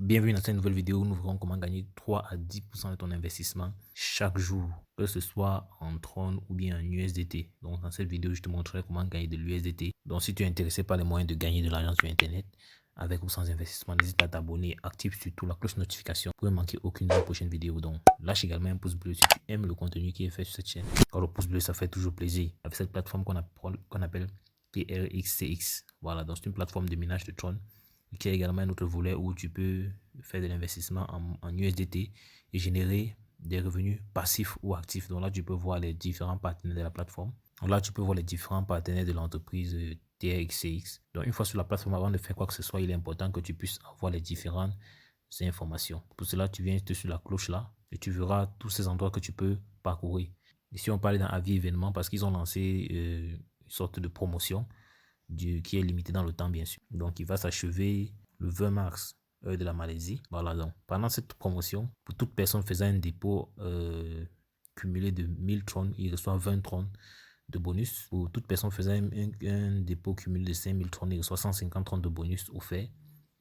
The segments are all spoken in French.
Bienvenue dans cette nouvelle vidéo où nous verrons comment gagner 3 à 10% de ton investissement chaque jour, que ce soit en Tron ou bien en USDT. Donc dans cette vidéo, je te montrerai comment gagner de l'USDT. Donc si tu es intéressé par les moyens de gagner de l'argent sur Internet, avec ou sans investissement, n'hésite pas à t'abonner, active surtout la cloche de notification pour ne manquer aucune de nos prochaines vidéos. Donc lâche également un pouce bleu si tu aimes le contenu qui est fait sur cette chaîne. Car le pouce bleu, ça fait toujours plaisir. Avec cette plateforme qu'on appelle TRXCX. Voilà, donc c'est une plateforme de minage de Tron qui a également un autre volet où tu peux faire de l'investissement en USDT et générer des revenus passifs ou actifs. Donc là, tu peux voir les différents partenaires de la plateforme. Donc là, tu peux voir les différents partenaires de l'entreprise TRXCX. Donc une fois sur la plateforme, avant de faire quoi que ce soit, il est important que tu puisses avoir les différentes informations. Pour cela, tu viens sur la cloche là et tu verras tous ces endroits que tu peux parcourir. Ici, on parle d'un avis événement parce qu'ils ont lancé une sorte de promotion qui est limité dans le temps, bien sûr. Donc, il va s'achever le 20 mars, heure de la Malaisie. Voilà, donc, pendant cette promotion, pour toute personne faisant un dépôt cumulé de 1000 trônes, il reçoit 20 trônes de bonus. Pour toute personne faisant un dépôt cumulé de 5000 trônes, il reçoit 150 trônes de bonus offerts.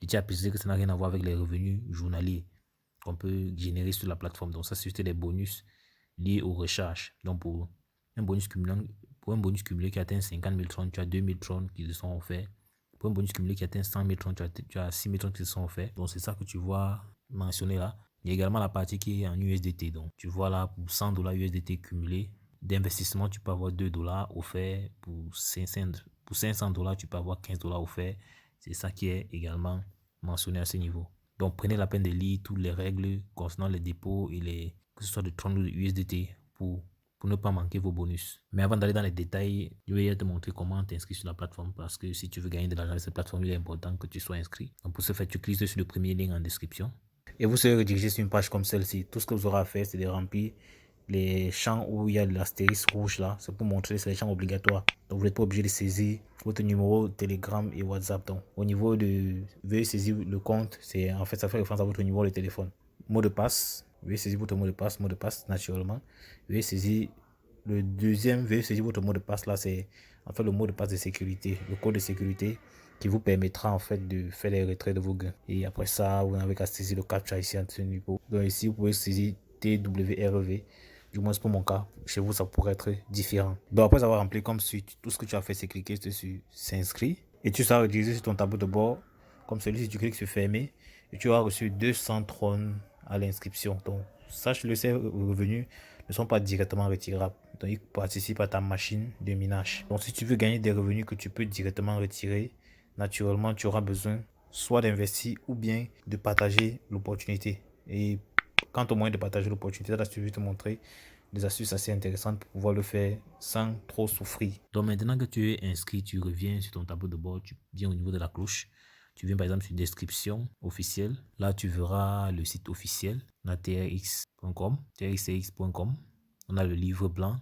Et tu as précisé que ça n'a rien à voir avec les revenus journaliers qu'on peut générer sur la plateforme. Donc, ça, c'est juste des bonus liés aux recharges. Donc, pour un bonus cumulé qui atteint 50 000 trônes, tu as 2 000 trônes qui te sont offerts. Pour un bonus cumulé qui atteint 100 000 trônes, tu as 6 000 trônes qui te sont offerts. Donc, c'est ça que tu vois mentionné là. Il y a également la partie qui est en USDT. Donc, tu vois là, pour 100 $ USDT cumulé d'investissement, tu peux avoir 2 $ offerts. Pour 500 $, tu peux avoir 15 $ offerts. C'est ça qui est également mentionné à ce niveau. Donc, prenez la peine de lire toutes les règles concernant les dépôts et que ce soit de Tron ou de USDT pour ne pas manquer vos bonus. Mais avant d'aller dans les détails, je vais te montrer comment t'inscrire sur la plateforme parce que si tu veux gagner de l'argent sur cette plateforme, il est important que tu sois inscrit. Donc pour ce faire, tu cliques sur le premier lien en description et vous serez redirigé sur une page comme celle-ci. Tout ce que vous aurez à faire, c'est de remplir les champs où il y a l'astérisque rouge là. C'est pour montrer que c'est les champs obligatoires. Donc vous n'êtes pas obligé de saisir votre numéro Telegram et WhatsApp. Donc au niveau de veuillez saisir le compte, c'est en fait ça fait référence à votre numéro de téléphone. Mot de passe. Veuillez saisir votre mot de passe naturellement. Veuillez saisir le deuxième, veuillez saisir votre mot de passe là, c'est en fait le mot de passe de sécurité, le code de sécurité qui vous permettra en fait de faire les retraits de vos gains. Et après ça, vous n'avez qu'à saisir le captcha ici à ce niveau. Donc ici, vous pouvez saisir TWRV. Du moins pour mon cas, chez vous ça pourrait être différent. Donc après avoir rempli comme suite, tout ce que tu as fait c'est cliquer sur s'inscrire et tu seras redirigé sur ton tableau de bord comme celui-ci. Tu cliques sur fermer et tu auras reçu 200 trônes à l'inscription. Donc sache-le, ces revenus ne sont pas directement retirables. Donc ils participent à ta machine de minage. Donc si tu veux gagner des revenus que tu peux directement retirer, naturellement tu auras besoin soit d'investir ou bien de partager l'opportunité. Et quant au moyen de partager l'opportunité, là, je vais te montrer des astuces assez intéressantes pour pouvoir le faire sans trop souffrir. Donc maintenant que tu es inscrit, tu reviens sur ton tableau de bord, tu viens au niveau de la cloche. Tu viens par exemple sur description officielle. Là, tu verras le site officiel. On a trx.com, trxcx.com. On a le livre blanc.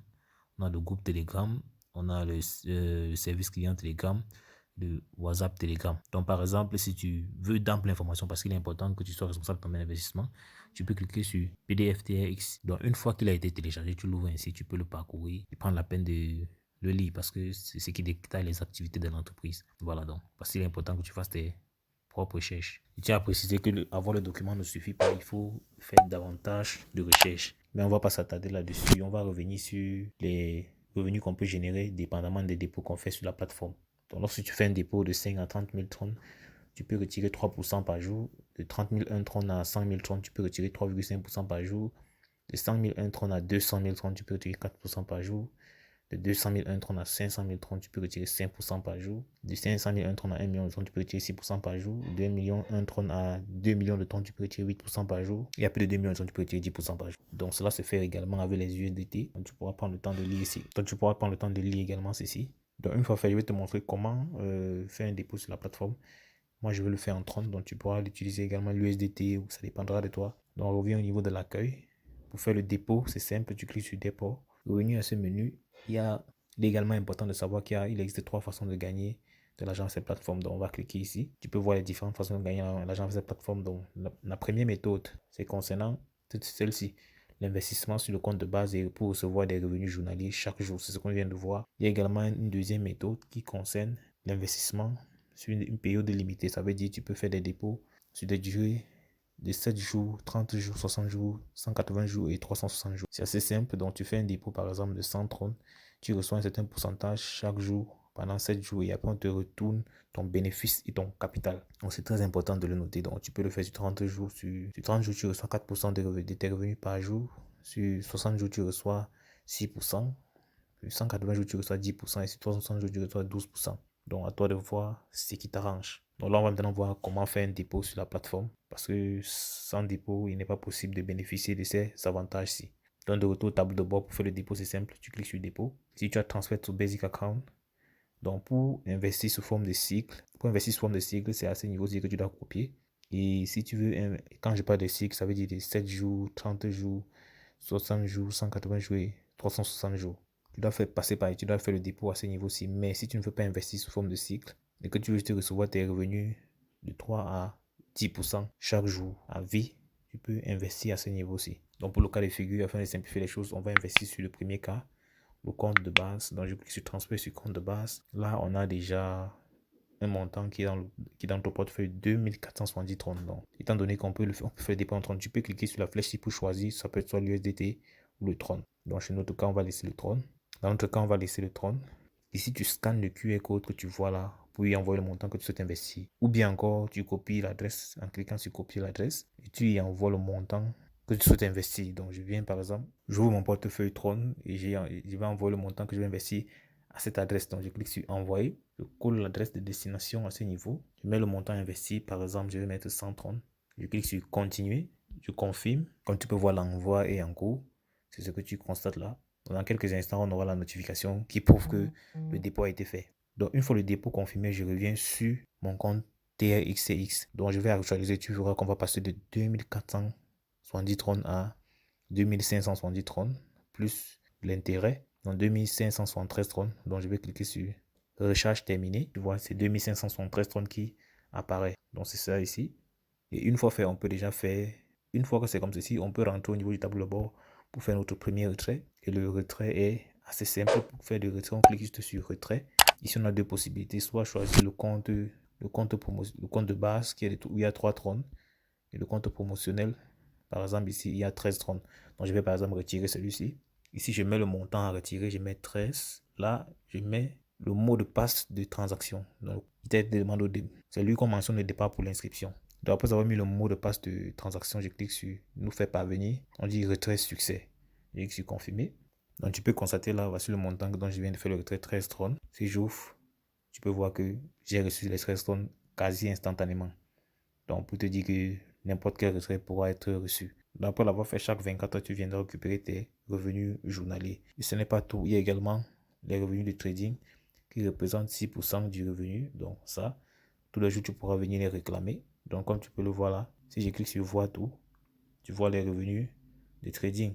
On a le groupe Telegram. On a le service client Telegram, de WhatsApp, Telegram. Donc, par exemple, si tu veux d'amples informations, parce qu'il est important que tu sois responsable de ton investissement, tu peux cliquer sur PDF TRX. Donc, une fois qu'il a été téléchargé, tu l'ouvres ainsi, tu peux le parcourir et prendre la peine de le lire parce que c'est ce qui détaille les activités de l'entreprise. Voilà donc, parce qu'il est important que tu fasses tes propres recherches. Je tiens à préciser que avoir le document ne suffit pas, il faut faire davantage de recherches. Mais on ne va pas s'attarder là-dessus, on va revenir sur les revenus qu'on peut générer dépendamment des dépôts qu'on fait sur la plateforme. Donc, lorsque tu fais un dépôt de 5 à 30 000 trônes, tu peux retirer 3% par jour. De 30 001 trônes à 100 000 trônes, tu peux retirer 3,5% par jour. De 100 001 trônes à 200 000 trônes, tu peux retirer 4% par jour. De 200 001 trônes à 500 000 trônes, tu peux retirer 5% par jour. De 500 001 trônes à 1 million de trônes, tu peux retirer 6% par jour. De 1 million 1 trône à 2 millions de trônes, tu peux retirer 8% par jour. Et à plus de 2 millions de trônes, tu peux retirer 10% par jour. Donc cela se fait également avec les USDT. Donc tu pourras prendre le temps de lire ici. Donc tu pourras prendre le temps de lire également ceci. Donc une fois fait, je vais te montrer comment faire un dépôt sur la plateforme. Moi, je vais le faire en Tron, donc tu pourras l'utiliser également l'USDT ou ça dépendra de toi. Donc on revient au niveau de l'accueil. Pour faire le dépôt, c'est simple, tu cliques sur dépôt. Revenu à ce menu, il est également important de savoir qu'il existe 3 façons de gagner de l'argent sur cette plateforme. Donc on va cliquer ici. Tu peux voir les différentes façons de gagner de l'argent sur cette plateforme. Donc la première méthode, c'est concernant celle-ci. L'investissement sur le compte de base et pour recevoir des revenus journaliers chaque jour. C'est ce qu'on vient de voir. Il y a également une deuxième méthode qui concerne l'investissement sur une période limitée. Ça veut dire que tu peux faire des dépôts sur des durées de 7 jours, 30 jours, 60 jours, 180 jours et 360 jours. C'est assez simple. Donc, tu fais un dépôt, par exemple, de 100 trônes. Tu reçois un certain pourcentage chaque jour pendant 7 jours et après, on te retourne ton bénéfice et ton capital. Donc, c'est très important de le noter. Donc, tu peux le faire sur 30 jours. Sur 30 jours, tu reçois 4% de tes revenus par jour. Sur 60 jours, tu reçois 6%. Sur 180 jours, tu reçois 10%. Et sur 360 jours, tu reçois 12%. Donc, à toi de voir ce qui t'arrange. Donc là, on va maintenant voir comment faire un dépôt sur la plateforme. Parce que sans dépôt, il n'est pas possible de bénéficier de ces avantages-ci. Donc, de retour au tableau de bord pour faire le dépôt, c'est simple. Tu cliques sur dépôt. Si tu as transfert to Basic Account, donc pour investir sous forme de cycle, c'est à ce niveau-ci que tu dois copier. Et si tu veux, quand je parle de cycle, ça veut dire de 7 jours, 30 jours, 60 jours, 180 jours et 360 jours. Tu dois faire passer par, tu dois faire le dépôt à ce niveau-ci. Mais si tu ne veux pas investir sous forme de cycle, et que tu veux juste recevoir tes revenus de 3 à 10% chaque jour à vie, tu peux investir à ce niveau-ci. Donc pour le cas de figure, afin de simplifier les choses, on va investir sur le premier cas, le compte de base. Donc je clique sur transfert sur compte de base. Là, on a déjà un montant qui est dans ton portefeuille 2470 trônes. Donc, étant donné qu'on peut le faire, on peut faire des dépôts en trônes, tu peux cliquer sur la flèche ici pour choisir, ça peut être soit l'USDT ou le trône. Donc chez notre cas, on va laisser le trône. Dans notre cas, on va laisser le trône. Ici, tu scannes le QR code que tu vois là pour y envoyer le montant que tu souhaites investir. Ou bien encore, tu copies l'adresse en cliquant sur copier l'adresse et tu y envoies le montant que tu souhaites investir. Donc, je viens par exemple, j'ouvre mon portefeuille Tron et je vais envoyer le montant que je vais investir à cette adresse. Donc, je clique sur envoyer, je colle l'adresse de destination à ce niveau. Je mets le montant investi, par exemple, je vais mettre 100 Tron. Je clique sur continuer, je confirme. Comme tu peux voir, l'envoi est en cours. C'est ce que tu constates là. Dans quelques instants, on aura la notification qui prouve que le dépôt a été fait. Donc, une fois le dépôt confirmé, je reviens sur mon compte TRXCX. Donc, je vais actualiser. Tu verras qu'on va passer de 2470 trônes à 2570 trônes, plus l'intérêt. Donc, 2573 trônes. Donc, je vais cliquer sur recharge terminée. Tu vois, c'est 2573 trônes qui apparaît. Donc, c'est ça ici. Et une fois fait, on peut déjà faire. Une fois que c'est comme ceci, on peut rentrer au niveau du tableau de bord pour faire notre premier retrait. Et le retrait est assez simple. Pour faire le retrait, on clique juste sur retrait. Ici, on a deux possibilités. Soit choisir le compte de base où il y a 3 trônes. Et le compte promotionnel, par exemple, ici, il y a 13 trônes. Donc, je vais par exemple retirer celui-ci. Ici, je mets le montant à retirer. Je mets 13. Là, je mets le mot de passe de transaction. Donc, c'est lui qu'on mentionne au départ pour l'inscription. Donc, après avoir mis le mot de passe de transaction, je clique sur nous faire parvenir. On dit retrait succès. Je clique sur confirmer. Donc, tu peux constater là, voici le montant dont je viens de faire le retrait 13 trônes. Si j'ouvre, tu peux voir que j'ai reçu les 13 trônes quasi instantanément. Donc, pour te dire que n'importe quel retrait pourra être reçu. Donc, après l'avoir fait chaque 24 heures, tu viendras récupérer tes revenus journaliers. Et ce n'est pas tout. Il y a également les revenus de trading qui représentent 6% du revenu. Donc, ça, tous les jours, tu pourras venir les réclamer. Donc, comme tu peux le voir là, si je clique sur voir tout, tu vois les revenus de trading.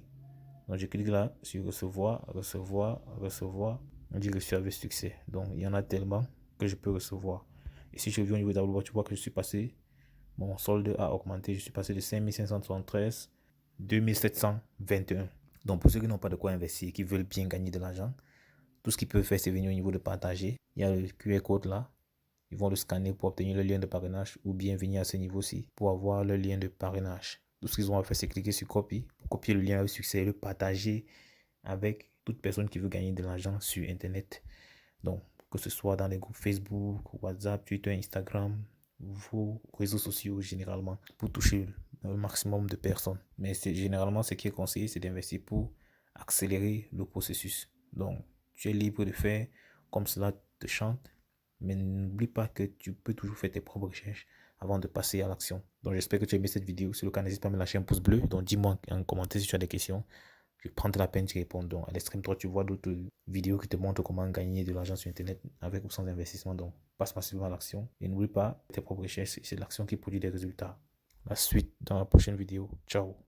Donc, je clique là sur recevoir, recevoir, recevoir. On dit reçu avec succès. Donc, il y en a tellement que je peux recevoir. Et si je viens au niveau de tableau de bord, tu vois que je suis passé, mon solde a augmenté. Je suis passé de 5573 à 2721. Donc, pour ceux qui n'ont pas de quoi investir, qui veulent bien gagner de l'argent, tout ce qu'ils peuvent faire, c'est venir au niveau de partager. Il y a le QR code là. Ils vont le scanner pour obtenir le lien de parrainage ou bien venir à ce niveau-ci pour avoir le lien de parrainage. Tout ce qu'ils ont à faire, c'est cliquer sur copie, pour copier le lien avec succès et le partager avec toute personne qui veut gagner de l'argent sur Internet. Donc, que ce soit dans les groupes Facebook, WhatsApp, Twitter, Instagram, vos réseaux sociaux généralement, pour toucher le maximum de personnes. Mais généralement, ce qui est conseillé, c'est d'investir pour accélérer le processus. Donc, tu es libre de faire comme cela te chante. Mais n'oublie pas que tu peux toujours faire tes propres recherches avant de passer à l'action. Donc j'espère que tu as aimé cette vidéo. Si c'est le cas, n'hésite pas à me lâcher un pouce bleu. Donc dis-moi en commentaire si tu as des questions. Je vais prendre la peine de répondre. Donc à l'extrême droite, tu vois d'autres vidéos qui te montrent comment gagner de l'argent sur Internet avec ou sans investissement. Donc passe massivement à l'action. Et n'oublie pas tes propres recherches. C'est l'action qui produit des résultats. La suite dans la prochaine vidéo. Ciao.